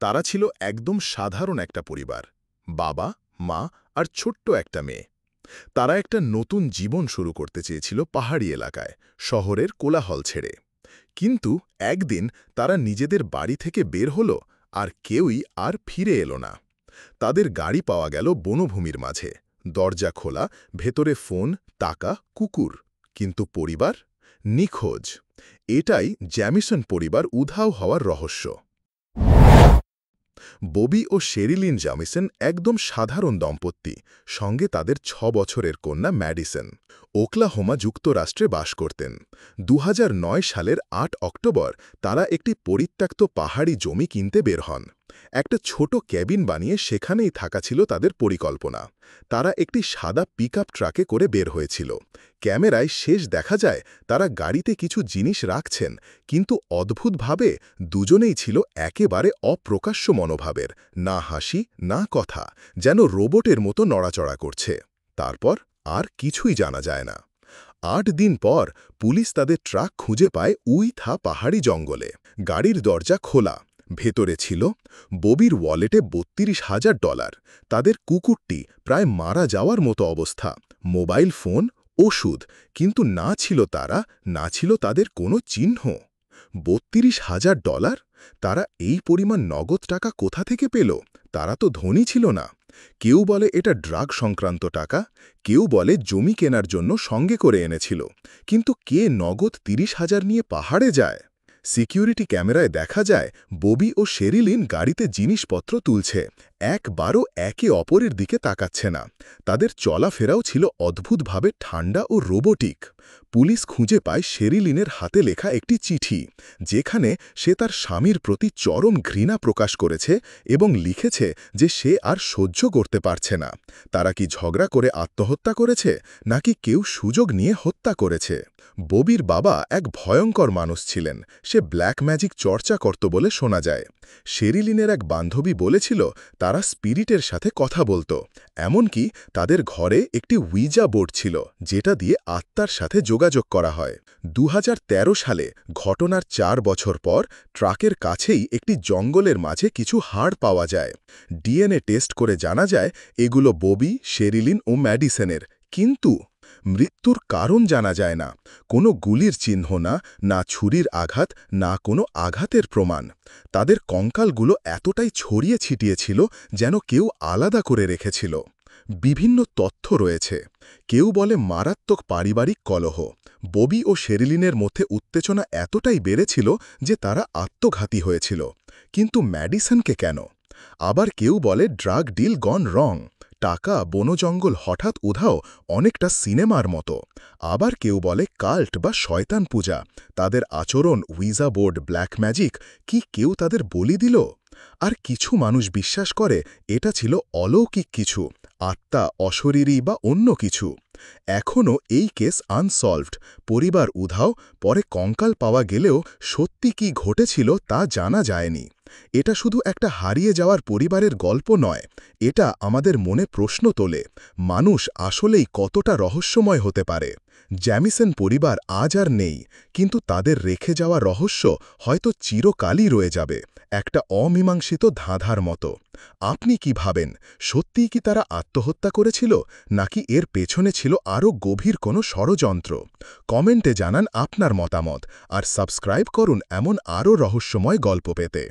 তারা ছিল একদম সাধারণ একটা পরিবার। বাবা, মা আর ছোট্ট একটা মেয়ে। তারা একটা নতুন জীবন শুরু করতে চেয়েছিল পাহাড়ি এলাকায়, শহরের কোলাহল ছেড়ে। কিন্তু একদিন তারা নিজেদের বাড়ি থেকে বের হলো, আর কেউই আর ফিরে এলো না। তাদের গাড়ি পাওয়া গেল বনভূমির মাঝে, দরজা খোলা, ভেতরে ফোন, টাকা, কুকুর। কিন্তু পরিবার নিখোঁজ। এটাই জ্যামিসন পরিবার উধাও হওয়ার রহস্য। ববি ও শেরিলিন জ্যামিসন একদম সাধারণ দম্পতি, সঙ্গে তাদের ৬ বছরের কন্যা ম্যাডিসন। ওকলাহোমা যুক্তরাষ্ট্রে বাস করতেন। ২০০৯ সালের ৮ অক্টোবর তারা একটি পরিত্যক্ত পাহাড়ি জমি কিনতে বের হন। একটা ছোট ক্যাবিন বানিয়ে সেখানেই থাকা ছিল তাদের পরিকল্পনা। তারা একটি সাদা পিকআপ ট্রাকে করে বের হয়েছিল। ক্যামেরায় শেষ দেখা যায় তারা গাড়িতে কিছু জিনিস রাখছেন, কিন্তু অদ্ভুতভাবে দুজনেই ছিল একেবারে অপ্রকাশ্য মনোভাবের, না হাসি না কথা, যেন রোবটের মতো নড়াচড়া করছে। তারপর আর কিছুই জানা যায় না। ৮ দিন পর পুলিশ তাদের ট্রাক খুঁজে পায় উইথা পাহাড়ি জঙ্গলে। গাড়ির দরজা খোলা। ভেতরে ছিল ববির ওয়ালেটে $৩২,০০০, তাদের কুকুরটি প্রায় মারা যাওয়ার মতো অবস্থা, মোবাইল ফোন, ওষুধ, কিন্তু না ছিল তারা, না ছিল তাদের কোনো চিহ্ন। $৩২,০০০? তারা এই পরিমাণ নগদ টাকা কোথা থেকে পেল? তারা তো ধনী ছিল না। কেউ বলে এটা ড্রাগ সংক্রান্ত টাকা, কেউ বলে জমি কেনার জন্য সঙ্গে করে এনেছিল। কিন্তু কে নগদ ৩০,০০০ নিয়ে পাহাড়ে যায়? সিকিউরিটি ক্যামেরায় দেখা যায় ববি ও শেরিলিন গাড়িতে জিনিসপত্র তুলছে, একবারও একে অপরের দিকে তাকাচ্ছে না। তাদের চলাফেরাও ছিল অদ্ভুতভাবে ঠান্ডা ও রোবোটিক। পুলিশ খুঁজে পায় শেরিলিনের হাতে লেখা একটি চিঠি, যেখানে সে তার স্বামীর প্রতি চরম ঘৃণা প্রকাশ করেছে এবং লিখেছে যে সে আর সহ্য করতে পারছে না। তারা কি ঝগড়া করে আত্মহত্যা করেছে, নাকি কেউ সুযোগ নিয়ে হত্যা করেছে? ববির বাবা এক ভয়ঙ্কর মানুষ ছিলেন। সে ব্ল্যাক ম্যাজিক চর্চা করত বলে শোনা যায়। শেরিলিনের এক বান্ধবী বলেছিল তারা স্পিরিটের সাথে কথা বলতো। এমনকি তাদের ঘরে একটি উইজা বোর্ড ছিল, যেটা দিয়ে আত্মার সাথে যোগাযোগ করা হয়। ২০১৩ সালে ঘটনার ৪ বছর পর ট্রাকের কাছেই একটি জঙ্গলের মাঝে কিছু হাড় পাওয়া যায়। ডিএনএ টেস্ট করে জানা যায় এগুলো ববি, শেরিলিন ও ম্যাডিসনের। কিন্তু মৃত্যুর কারণ জানা যায় না। কোনো গুলির চিহ্ন না, না ছুরির আঘাত, না কোনো আঘাতের প্রমাণ। তাদের কঙ্কালগুলো এতটাই ছড়িয়ে ছিটিয়ে ছিল যেন কেউ আলাদা করে রেখেছিল। বিভিন্ন তথ্য রয়েছে। কেউ বলে মারাত্মক পারিবারিক কলহ। ববি ও শেরিলিনের মধ্যে উত্তেজনা এতটাই বেড়েছিল যে তারা আত্মঘাতী হয়েছিল। কিন্তু ম্যাডিসনকে কেন? আবার কেউ বলে ড্রাগ ডিল গন রং, টাকা, বনজঙ্গল হঠাৎ উধাও, অনেকটা সিনেমার মতো। আবার কেউ বলে কাল্ট বা শয়তান পূজা, তাদের আচরণ, উইজা বোর্ড, ব্ল্যাক ম্যাজিক, কি কেউ তাদের বলি দিল? আর কিছু মানুষ বিশ্বাস করে এটা ছিল অলৌকিক কিছু, আত্মা, অশরীরী বা অন্য কিছু। এখনও এই কেস আনসলভড, পরিবার উধাও, পরে কঙ্কাল পাওয়া গেলেও সত্যি কি ঘটেছিল তা জানা যায়নি। এটা শুধু একটা হারিয়ে যাওয়ার পরিবারের গল্প নয়, এটা আমাদের মনে প্রশ্ন তোলে, মানুষ আসলেই কতটা রহস্যময় হতে পারে। জ্যামিসন পরিবার আজ আর নেই, কিন্তু তাদের রেখে যাওয়া রহস্য হয়তো চিরকালই রয়ে যাবে, একটা অমীমাংসিত ধাঁধার মতো। আপনি কি ভাবেন, সত্যিই কি তারা আত্মহত্যা করেছিল, নাকি এর পেছনে ছিল আরও গভীর কোনো ষড়যন্ত্র? কমেন্টে জানান আপনার মতামত, আর সাবস্ক্রাইব করুন এমন আরও রহস্যময় গল্প পেতে।